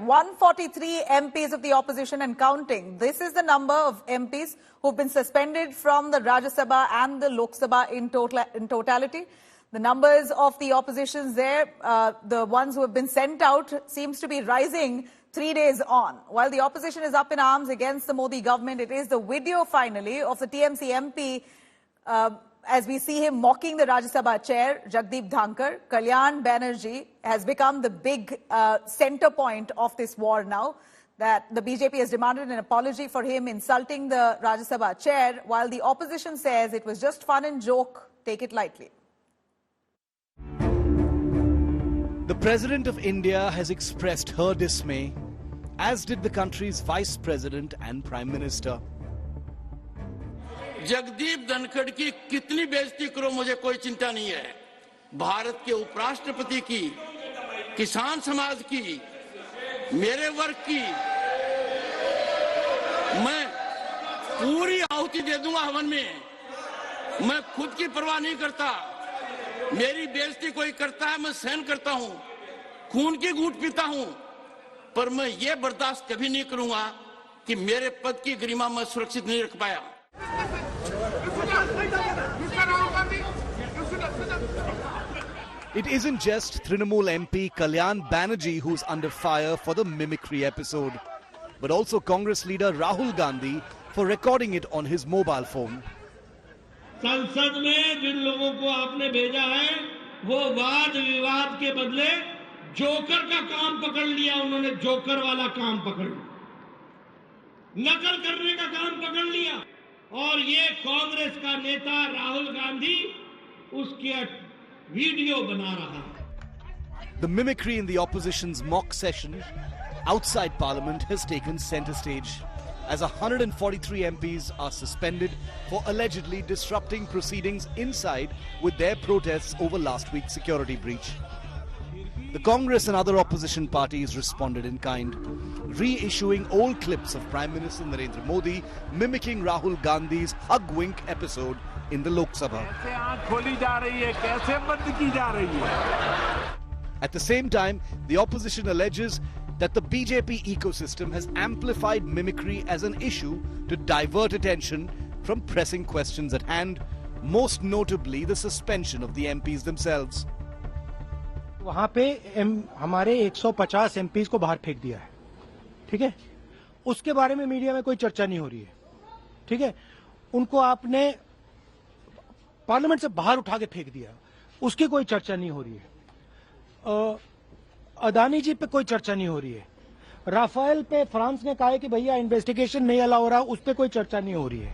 143 MPs of the opposition and counting. This is the number of MPs who've been suspended from the Rajya Sabha and the Lok Sabha in totality. The numbers of the oppositions there, the ones who have been sent out, seems to be rising 3 days on. While the opposition is up in arms against the Modi government, it is the video finally of the TMC MP as we see him mocking the Rajya Sabha chair, Jagdeep Dhankar. Kalyan Banerjee has become the big center point of this war now, that the BJP has demanded an apology for him insulting the Rajya Sabha chair, while the opposition says it was just fun and joke, take it lightly. The President of India has expressed her dismay, as did the country's Vice President and Prime Minister. Jagdeep Dhankhar की कितनी बेइज्जती करो मुझे कोई चिंता नहीं है। भारत के उपराष्ट्रपति की, किसान समाज की, मेरे वर्ग की मैं पूरी आहुति दे दूंगा हवन में। मैं खुद की परवाह नहीं करता। मेरी बेइज्जती कोई करता है मैं सहन करता हूं, खून की घूंट पीता हूं, पर मैं ये बर्दाश्त कभी नहीं करूंगा कि मेरे पद की गरिमा मैं सुरक्षित नहीं रख पाया। It isn't just Trinamool MP Kalyan Banerjee who's under fire for the mimicry episode, but also Congress leader Rahul Gandhi for recording it on his mobile phone. संसद में जिन लोगों को आपने भेजा है वो वाद विवाद के बदले जोकर का काम पकड़ लिया। उन्होंने जोकर वाला काम पकड़ लिया, नकल करने का काम पकड़ लिया, और ये कांग्रेस का नेता राहुल गांधी उसके वीडियो बना रहा है। The mimicry in the opposition's mock session outside Parliament has taken centre stage, as 143 MPs are suspended for allegedly disrupting proceedings inside with their protests over last week's security breach. The Congress and other opposition parties responded in kind, reissuing old clips of Prime Minister Narendra Modi mimicking Rahul Gandhi's hug-wink episode in the Lok Sabha. At the same time, the opposition alleges that the BJP ecosystem has amplified mimicry as an issue to divert attention from pressing questions at hand, most notably the suspension of the MPs themselves. वहां पे हमारे 150 MPs को बाहर फेंक दिया है, ठीक है। उसके बारे में मीडिया में कोई चर्चा नहीं हो रही है, ठीक है। उनको आपने पार्लियामेंट से बाहर उठा के फेंक दिया, उसकी कोई चर्चा नहीं हो रही है। अदानी जी पे कोई चर्चा नहीं हो रही है। राफेल पे फ्रांस ने कहा है कि भैया इन्वेस्टिगेशन नहीं अलाउ हो रहा, उस पे कोई चर्चा नहीं हो रही है।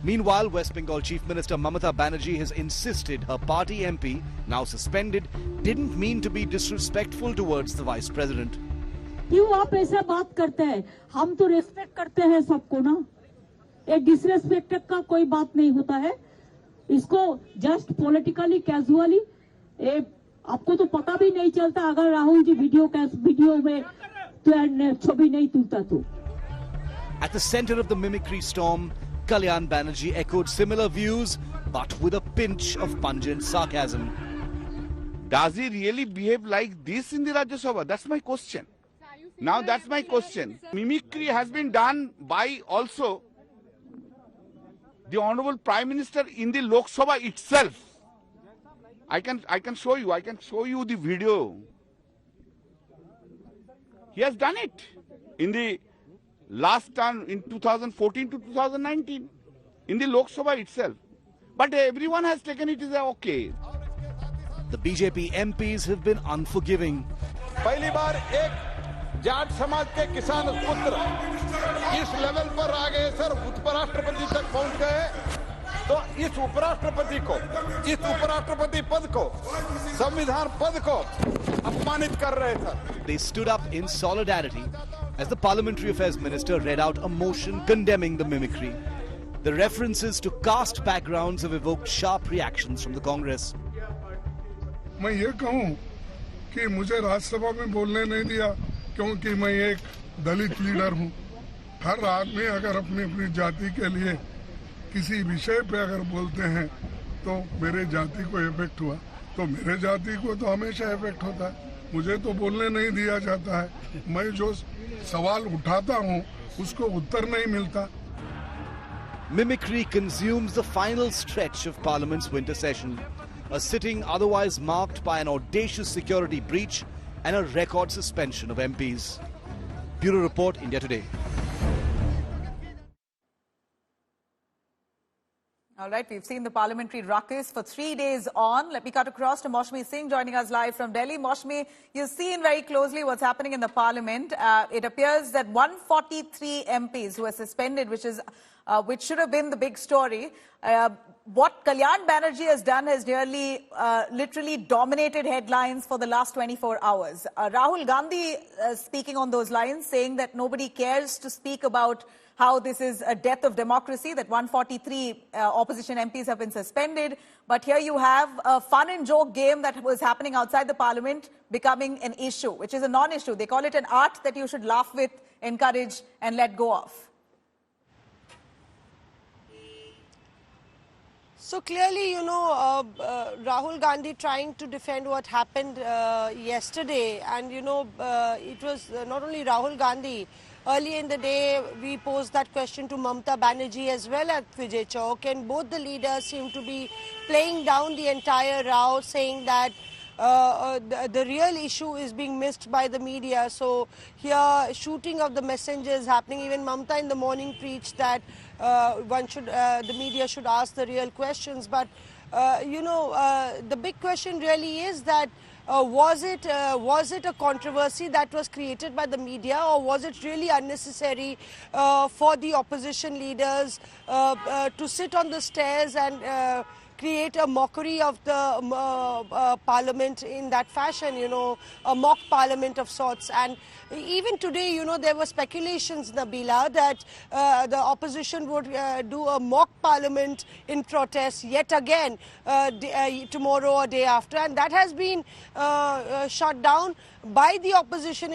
Meanwhile, West Bengal Chief Minister Mamata Banerjee has insisted her party MP, now suspended, didn't mean to be disrespectful towards the Vice President. क्यों आप ऐसा बात करते हैं? हम तो रेस्पेक्ट करते हैं सबको ना। एक डिसरेस्पेक्ट का कोई बात नहीं होता है। इसको जस्ट पॉलिटिकली कैजुअली, आपको तो पता भी नहीं चलता अगर राहुल जी वीडियो में तो छवि नहीं तुलता तो। At the center of the mimicry storm, Kalyan Banerjee echoed similar views, but with a pinch of pungent sarcasm. Does he really behave like this in the Rajya Sabha? That's my question. Now that's my question. Mimicry has been done by also the Honorable Prime Minister in the Lok Sabha itself. I can show you the video. He has done it in the last term in 2014 to 2019 in the Lok Sabha itself. But everyone has taken it as okay. The BJP MPs have been unforgiving. पहली बार एक जाट समाज के किसान पुत्र इस level पर आ गए sir, उपराष्ट्रपति तक पहुंच गए, तो इस उपराष्ट्रपति पद को, संविधान पद को अपमानित कर रहे थे। They stood up in solidarity as the Parliamentary Affairs Minister read out a motion condemning the mimicry. The references to caste backgrounds have evoked sharp reactions from the Congress. मैं ये कहूं कि मुझे राज्यसभा में बोलने नहीं दिया क्योंकि मैं एक दलित लीडर हूं। हर आदमी अगर अपनी अपनी जाति के लिए किसी विषय पे अगर बोलते हैं तो मेरे जाति को इफेक्ट हुआ, तो मेरे जाति को तो हमेशा इफेक्ट होता है। मुझे तो बोलने नहीं दिया जाता है। मैं जो सवाल उठाता हूँ उसको उत्तर नहीं मिलता। Mimicry consumes the final stretch of Parliament's winter session, a sitting otherwise marked by an audacious security breach and a record suspension of MPs. Bureau Report, India Today. All right, we've seen the parliamentary ruckus for 3 days on. Let me cut across to Mockery Singh joining us live from Delhi. Mockery, you've seen very closely what's happening in the parliament. It appears that 143 MPs who are suspended, which should have been the big story. What Kalyan Banerjee has done has nearly literally dominated headlines for the last 24 hours. Rahul Gandhi speaking on those lines, saying that nobody cares to speak about how this is a death of democracy, that 143 opposition MPs have been suspended. But here you have a fun and joke game that was happening outside the parliament becoming an issue, which is a non-issue. They call it an art that you should laugh with, encourage and let go of. So clearly, Rahul Gandhi trying to defend what happened yesterday, and it was not only Rahul Gandhi. Early in the day, we posed that question to Mamata Banerjee as well at Vijay Chowk, and both the leaders seem to be playing down the entire row, saying that the real issue is being missed by the media. So here, shooting of the messengers happening. Even Mamata in the morning preached that the media should ask the real questions. But the big question really is that was it a controversy that was created by the media, or was it really unnecessary for the opposition leaders to sit on the stairs and create a mockery of the parliament in that fashion, a mock parliament of sorts? And even today, there were speculations, Nabila, that the opposition would do a mock parliament in protest yet again tomorrow or day after, and that has been shut down by the opposition,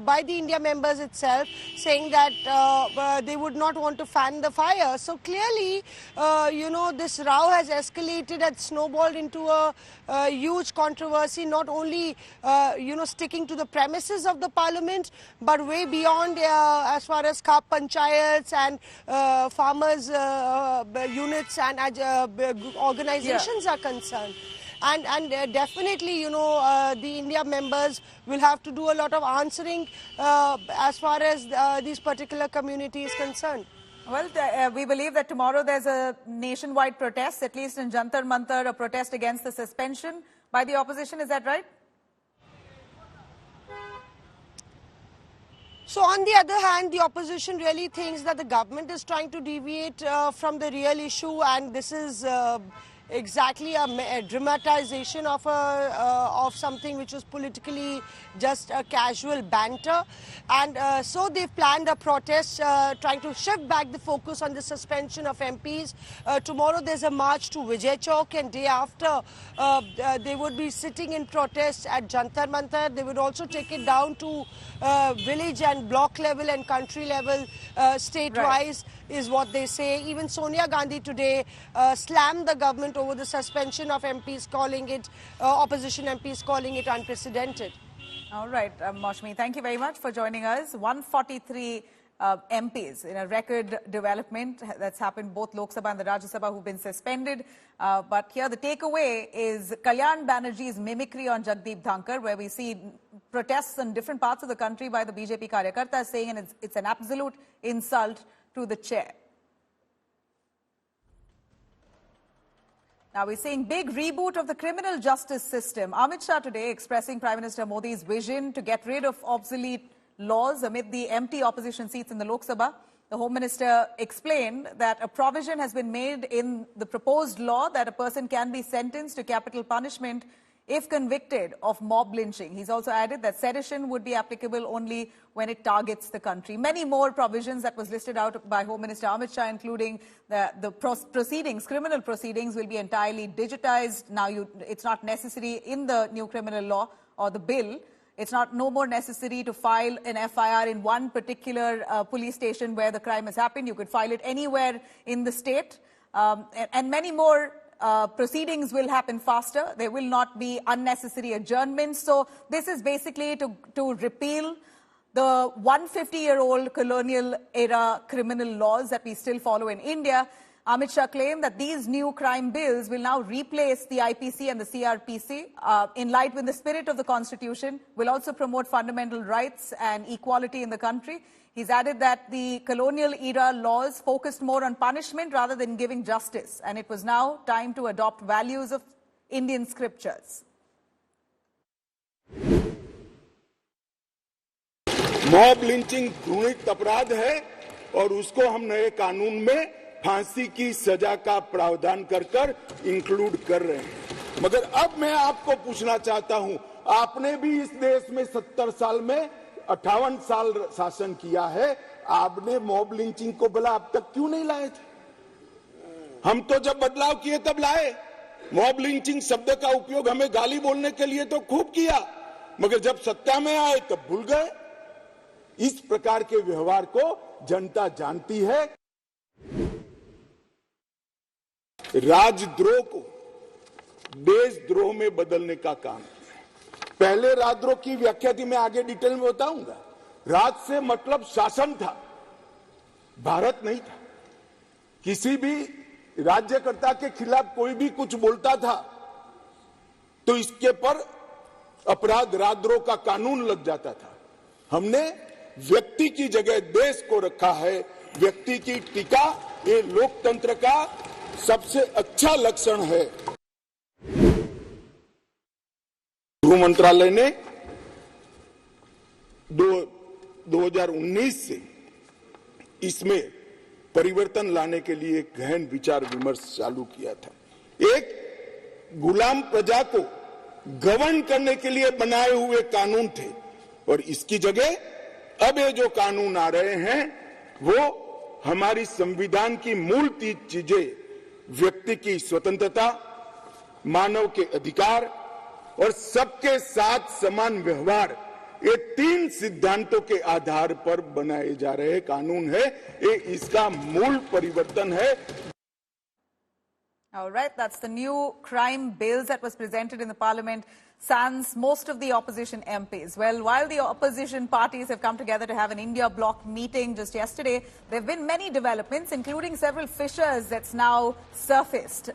by the India members itself, saying that they would not want to fan the fire. So clearly, this row has escalated and snowballed into a huge controversy, not only, sticking to the premises of the parliament, but way beyond as far as Khap Panchayats and farmers' units and organizations are concerned. And definitely, the India members will have to do a lot of answering as far as these particular community is concerned. Well, we believe that tomorrow there's a nationwide protest, at least in Jantar Mantar, a protest against the suspension by the opposition. Is that right? So on the other hand, the opposition really thinks that the government is trying to deviate from the real issue, and this is exactly a dramatization of something which was politically just a casual banter. And so they've planned a protest trying to shift back the focus on the suspension of MPs. Tomorrow there's a march to Vijay Chowk, and day after they would be sitting in protest at Jantar Mantar. They would also take it down to village and block level and country level, state-wise, is what they say. Even Sonia Gandhi today slammed the government over the suspension of MPs, calling it, opposition MPs calling it unprecedented. All right, Mockery, thank you very much for joining us. 143 MPs in a record development that's happened, both Lok Sabha and the Rajya Sabha, who've been suspended. But here the takeaway is Kalyan Banerjee's mimicry on Jagdeep Dhankar, where we see protests in different parts of the country by the BJP Karyakartas saying it's an absolute insult to the chair. Now we're seeing big reboot of the criminal justice system. Amit Shah today expressing Prime Minister Modi's vision to get rid of obsolete laws amid the empty opposition seats in the Lok Sabha. The Home Minister explained that a provision has been made in the proposed law that a person can be sentenced to capital punishment if convicted of mob lynching. He's also added that sedition would be applicable only when it targets the country. Many more provisions that was listed out by Home Minister Amit Shah, including the proceedings, criminal proceedings, will be entirely digitized. Now it's not necessary in the new criminal law or the bill. It's no more necessary to file an FIR in one particular police station where the crime has happened. You could file it anywhere in the state. And many more proceedings will happen faster. There will not be unnecessary adjournments. So this is basically to repeal the 150-year-old colonial era criminal laws that we still follow in India. Amit Shah claimed that these new crime bills will now replace the IPC and the CRPC in light with the spirit of the Constitution, will also promote fundamental rights and equality in the country. He's added that the colonial era laws focused more on punishment rather than giving justice, and it was now time to adopt values of Indian scriptures. Mob lynching घृणित अपराध है और उसको हम नए कानून में फांसी की सजा का प्रावधान कर इंक्लूड कर रहे हैं। मगर अब मैं आपको पूछना चाहता हूं, आपने भी इस देश में 70 साल में 58 साल शासन किया है, आपने मॉब लिंचिंग को भला अब तक क्यों नहीं लाए थे? हम तो जब बदलाव किए तब लाए। मॉब लिंचिंग शब्द का उपयोग हमें गाली बोलने के लिए तो खूब किया, मगर जब सत्ता में आए तब भूल गए। इस प्रकार के व्यवहार को जनता जानती है। राजद्रोह को देशद्रोह में बदलने का काम किया। पहले राजद्रोह की व्याख्या थी, मैं आगे डिटेल में बताऊंगा। राज से मतलब शासन था, भारत नहीं था। किसी भी राज्यकर्ता के खिलाफ कोई भी कुछ बोलता था तो इसके पर अपराध राजद्रोह का कानून लग जाता था। हमने व्यक्ति की जगह देश को रखा है। व्यक्ति की टीका ये लोकतंत्र का सबसे अच्छा लक्षण है। गृह मंत्रालय ने 2019 से इसमें परिवर्तन लाने के लिए गहन विचार विमर्श चालू किया था। एक गुलाम प्रजा को गवर्न करने के लिए बनाए हुए कानून थे और इसकी जगह अब ये जो कानून आ रहे हैं वो हमारी संविधान की मूल 3 चीजें, व्यक्ति की स्वतंत्रता, मानव के अधिकार और सबके साथ समान व्यवहार, ये 3 सिद्धांतों के आधार पर बनाए जा रहे कानून है। ये इसका मूल परिवर्तन है। All right, that's the new crime bills that was presented in the parliament, sans most of the opposition MPs. Well, while the opposition parties have come together to have an India bloc meeting just yesterday, there have been many developments, including several fissures that's now surfaced.